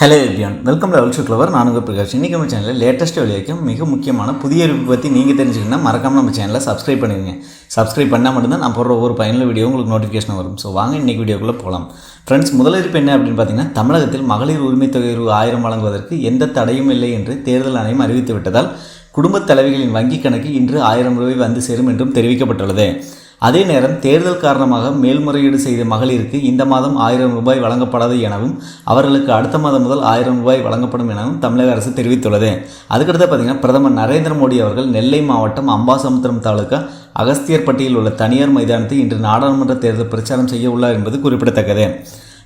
Hello everyone, welcome to ultra clever. நான் உங்கள் பிரகாஷ். இன்றைக்கி நம்ம சேனலில் லேட்டஸ்ட்டு வெளியாக்கும் மிக முக்கியமான புதிய அறிவிப்பு பற்றி நீங்கள் தெரிஞ்சுக்கணும்னா மறக்காமல் நம்ம சேனலை சப்ஸ்கிரைப் பண்ணிடுங்க. சப்ஸ்கிரைப் பண்ணால் மட்டும்தான் நான் போடுற ஒவ்வொரு பயனுள்ள வீடியோ உங்களுக்கு நோட்டிஃபிகேஷன் வரும். ஸோ வாங்க இன்றைக்கி வீடியோக்குள்ளே போகலாம். ஃப்ரெண்ட்ஸ், முதலிருப்பு என்ன அப்படின்னு பார்த்தீங்கன்னா, தமிழகத்தில் மகளிர் உரிமை தொகை 1000 வழங்குவதற்கு எந்த தடையும் இல்லை என்று தேர்தல் ஆணையம் அறிவித்து விட்டதால் குடும்பத் தலைவிகளின் வங்கிக் கணக்கு இன்று 1000 ரூபாய் வந்து சேரும் என்றும் தெரிவிக்கப்பட்டுள்ளது. அதே நேரம் தேர்தல் காரணமாக மேல்முறையீடு செய்த மகளிருக்கு இந்த மாதம் 1000 ரூபாய் வழங்கப்படாது எனவும் அவர்களுக்கு அடுத்த மாதம் முதல் 1000 ரூபாய் வழங்கப்படும் எனவும் தமிழக அரசு தெரிவித்துள்ளது. அதுக்கடுத்து பார்த்தீங்கன்னா, பிரதமர் நரேந்திர மோடி அவர்கள் நெல்லை மாவட்டம் அம்பாசமுத்திரம் தாலுகா அகஸ்தியர்பட்டியில் உள்ள தனியார் மைதானத்தில் இன்று நாடாளுமன்ற தேர்தல் பிரச்சாரம் செய்ய உள்ளார் என்பது குறிப்பிடத்தக்கது.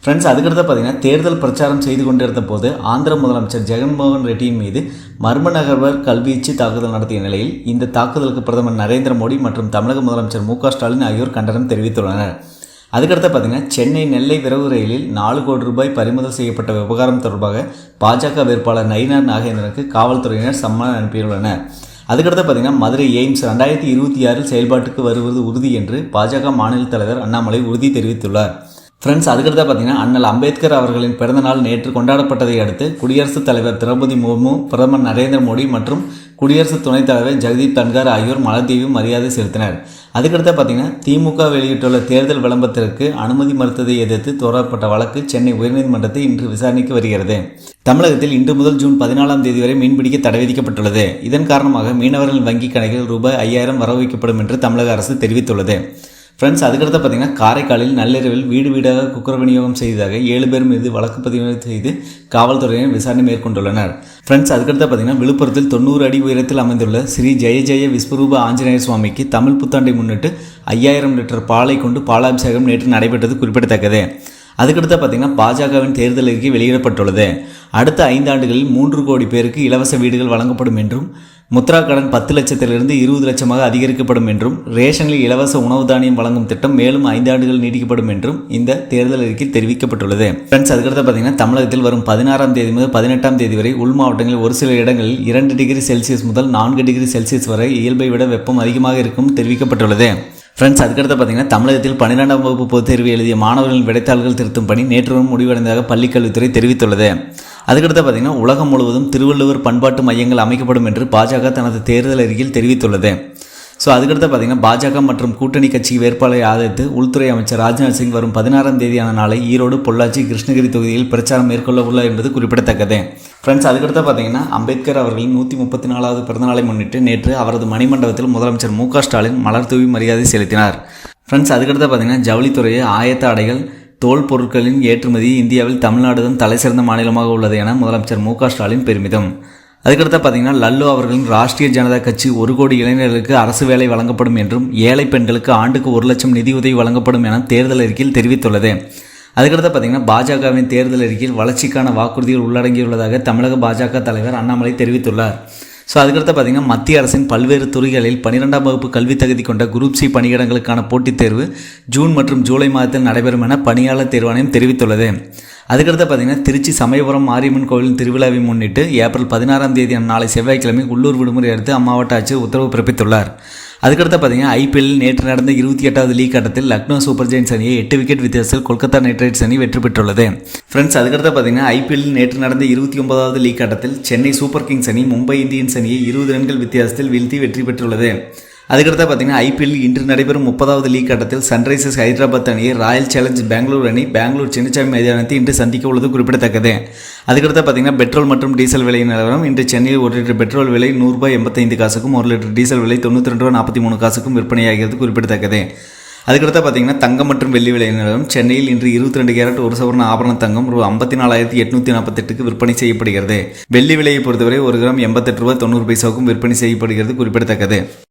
ஃப்ரெண்ட்ஸ், அதுக்கடுத்து பார்த்தீங்கன்னா, தேர்தல் பிரச்சாரம் செய்து கொண்டிருந்த போது ஆந்திர முதலமைச்சர் ஜெகன்மோகன் ரெட்டியின் மீது மர்ம நபர் கல்வீச்சு தாக்குதல் நடத்திய நிலையில் இந்த தாக்குதலுக்கு பிரதமர் நரேந்திர மோடி மற்றும் தமிழக முதலமைச்சர் மு.க.ஸ்டாலின் ஆகியோர் கண்டனம் தெரிவித்துள்ளனர். அதுக்கடுத்து பார்த்தீங்கன்னா, சென்னை நெல்லை விரைவு ரயிலில் 4 கோடி ரூபாய் பறிமுதல் செய்யப்பட்ட விவகாரம் தொடர்பாக பாஜக வேட்பாளர் நயினார் நாகேந்திரனுக்கு காவல்துறையினர் சம்மன் அனுப்பியுள்ளனர். அதுக்கடுத்து பார்த்தீங்கன்னா, மதுரை எய்ம்ஸ் 2026 செயல்பாட்டுக்கு வருவது உறுதி என்று பாஜக மாநில தலைவர் அண்ணாமலை உறுதி தெரிவித்துள்ளார். ஃப்ரெண்ட்ஸ், அதுக்கடுத்து பார்த்தீங்கன்னா, அண்ணல் அம்பேத்கர் அவர்களின் பிறந்தநாள் நேற்று கொண்டாடப்பட்டதை அடுத்து குடியரசுத் தலைவர் திரௌபதி முர்மு, பிரதமர் நரேந்திர மோடி மற்றும் குடியரசு துணைத் தலைவர் ஜெகதீப் தன்கர் ஆகியோர் மலர்தூவி மரியாதை செலுத்தினர். அதுக்கடுத்து பார்த்தீங்கன்னா, திமுக வெளியிட்டுள்ள தேர்தல் விளம்பரத்திற்கு அனுமதி மறுத்ததை எதிர்த்து தொடரப்பட்ட வழக்கு சென்னை உயர்நீதிமன்றத்தை இன்று விசாரணைக்கு வருகிறது. தமிழகத்தில் இன்று முதல் ஜூன் 14ஆம் தேதி வரை மீன்பிடிக்க தடை விதிக்கப்பட்டுள்ளது. இதன் காரணமாக மீனவர்களின் வங்கிக் கணக்கில் ரூபாய் 5000 வரவு வைக்கப்படும் என்று தமிழக அரசு தெரிவித்துள்ளது. ஃப்ரெண்ட்ஸ், அதுக்கடுத்து பார்த்தீங்கன்னா, காரைக்காலில் நள்ளிரவில் வீடு வீடாக குக்கர் விநியோகம் செய்ததாக 7 பேர் மீது வழக்கு பதிவு செய்து காவல்துறையினர் விசாரணை மேற்கொண்டுள்ளனர். ஃப்ரெண்ட்ஸ், அதுக்கடுத்து பார்த்தீங்கன்னா, விழுப்புரத்தில் 90 அடி உயரத்தில் அமைந்துள்ள ஸ்ரீ ஜெய ஜெய விஸ்வரூப ஆஞ்சநேயர் சுவாமிக்கு தமிழ் புத்தாண்டை முன்னிட்டு 5000 லிட்டர் பாலை கொண்டு பாலாபிஷேகம் நேற்று நடைபெற்றது குறிப்பிடத்தக்கது. அதுக்கடுத்து பார்த்தீங்கன்னா, பாஜகவின் தேர்தல் அறிக்கை வெளியிடப்பட்டுள்ளது. அடுத்த 5 ஆண்டுகளில் 3 கோடி பேருக்கு இலவச வீடுகள் வழங்கப்படும் என்றும், முத்ரா கடன் 10 லட்சத்திலிருந்து 20 லட்சமாக அதிகரிக்கப்படும் என்றும், ரேஷனில் இலவச உணவு தானியம் வழங்கும் திட்டம் மேலும் 5 ஆண்டுகள் நீடிக்கப்படும் என்றும் இந்த தேர்தல் அறிக்கையில் தெரிவிக்கப்பட்டுள்ளது. ஃப்ரெண்ட்ஸ், அதுக்கடுத்து பார்த்தீங்கன்னா, தமிழகத்தில் வரும் 16ஆம் தேதி முதல் 18ஆம் தேதி வரை உள் மாவட்டங்களில் ஒரு சில இடங்களில் 2 டிகிரி செல்சியஸ் முதல் 4 டிகிரி செல்சியஸ் வரை இயல்பை விட வெப்பம் அதிகமாக இருக்கும் தெரிவிக்கப்பட்டுள்ளது. ஃப்ரெண்ட்ஸ், அதுக்கடுத்து பார்த்தீங்கன்னா, தமிழகத்தில் 12ஆம் வகுப்பு பொதுத் தேர்வு எழுதிய மாணவர்களின் விடைத்தாள்கள் திருத்தும் பணி நேற்று முடிவடைந்ததாக பள்ளிக்கல்வித்துறை தெரிவித்துள்ளது. அதுக்கடுத்து பார்த்தீங்கன்னா, உலகம் முழுவதும் திருவள்ளுவர் பண்பாட்டு மையங்கள் அமைக்கப்படும் என்று பாஜக தனது தேர்தல் அறிக்கையில் தெரிவித்துள்ளது. ஸோ அதுக்கடுத்து பார்த்தீங்கன்னா, பாஜக மற்றும் கூட்டணி கட்சி வேட்பாளரை ஆதரித்து உள்துறை அமைச்சர் ராஜ்நாத் சிங் வரும் 16ஆம் தேதியான நாளை ஈரோடு, பொள்ளாச்சி, கிருஷ்ணகிரி தொகுதியில் பிரச்சாரம் மேற்கொள்ள உள்ளார் என்பது குறிப்பிடத்தக்கது. ஃப்ரெண்ட்ஸ், அதுக்கடுத்து பார்த்தீங்கன்னா, அம்பேத்கர் அவர்களின் 134வது பிறந்தநாளை முன்னிட்டு நேற்று அவரது மணிமண்டபத்தில் முதலமைச்சர் மு.க.ஸ்டாலின் மலர் தூவி மரியாதை செலுத்தினார். ஃப்ரெண்ட்ஸ், அதுக்கடுத்து பார்த்தீங்கன்னா, ஜவுளித்துறையை ஆயத்த ஆடைகள், தோல் பொருட்களின் ஏற்றுமதி இந்தியாவில் தமிழ்நாடு தான் தலை சிறந்த மாநிலமாக உள்ளது என முதலமைச்சர் மு.க.ஸ்டாலின் பெருமிதம். அதுக்கடுத்து பார்த்தீங்கன்னா, லல்லு அவர்களின் ராஷ்டிரிய ஜனதா கட்சி 1 கோடி இளைஞர்களுக்கு அரசு வேலை வழங்கப்படும் என்றும், ஏழை பெண்களுக்கு ஆண்டுக்கு 1 லட்சம் நிதியுதவி வழங்கப்படும் என தேர்தல் அறிக்கையில் தெரிவித்துள்ளது. அதுக்கடுத்து பார்த்தீங்கன்னா, பாஜகவின் தேர்தல் அறிக்கையில் வளர்ச்சிக்கான வாக்குறுதிகள் உள்ளடங்கியுள்ளதாக தமிழக பாஜக தலைவர் அண்ணாமலை தெரிவித்துள்ளார். ஸோ அதுக்கடுத்து பார்த்தீங்கன்னா, மத்திய அரசின் பல்வேறு துறைகளில் 12ஆம் வகுப்பு கல்வி தகுதி கொண்ட குரூப் சி பணியிடங்களுக்கான போட்டித் தேர்வு ஜூன் மற்றும் ஜூலை மாதத்தில் நடைபெறும் என பணியாளர் தேர்வாணையம் தெரிவித்துள்ளது. அதுக்கடுத்து பார்த்தீங்கன்னா, திருச்சி சமயபுரம் மாரியம்மன் கோவில் திருவிழாவை முன்னிட்டு ஏப்ரல் 16ஆம் தேதி நாளை செவ்வாய்க்கிழமை உள்ளூர் விடுமுறை அடுத்து அம்மாவட்ட ஆட்சியர் உத்தரவு பிறப்பித்துள்ளார். அதுக்கடுத்து பார்த்தீங்கன்னா, ஐபிஎல்லில் நேற்று நடந்த 28வது லீக் ஆட்டத்தில் லக்னோ சூப்பர் ஜெயின்ஸ் அணியை 8 விக்கெட் வித்தியாசத்தில் கொல்கத்தா நைட் ரைடர்ஸ் அணி வெற்றி பெற்றுள்ளது. ஃப்ரெண்ட்ஸ், அதுக்கடுத்து பார்த்தீங்கன்னா, ஐபிஎல்லில் நேற்று நடந்த 29வது லீக் ஆட்டத்தில் சென்னை சூப்பர் கிங்ஸ் அணி மும்பை இந்தியன்ஸ் அணியை 20 ரன்கள் வித்தியாசத்தில் வீழ்த்தி வெற்றி பெற்றுள்ளது. அதுக்கடுத்து பார்த்தீங்கன்னா, ஐபிஎல்லில் இன்று நடைபெறும் 30வது லீக் ஆட்டத்தில் சன்ரைசர்ஸ் ஹைதராபாத் அணியை ராயல் சேலஞ்ச் பெங்களூர் அணி பெங்களூர் சின்னசாமி மைதானத்தை இன்று சந்திக்க உள்ளது குறிப்பிடத்தக்கது. அதுக்கடுத்து பார்த்தீங்கன்னா, பெட்ரோல் மற்றும் டீசல் விலை நிலவரம். இன்று சென்னையில் 1 லிட்டர் பெட்ரோல் விலை ₹100.85 1 லிட்டர் டீசல் விலை ₹92.43 விற்பனையாகிறது குறிப்பிடத்தக்கது. அதுக்கடுத்து பார்த்தீங்கன்னா, தங்கம் மற்றும் வெள்ளி விலை நிலவரம். சென்னையில் இன்று 22 கேரட் 1 சவரன் ஆபரண தங்கம் ₹54,848 விற்பனை செய்யப்படுகிறது. வெள்ளி விலையை பொறுத்தவரை 1 கிராம் ₹88.90 விற்பனை செய்யப்படுகிறது குறிப்பிடத்தக்கது.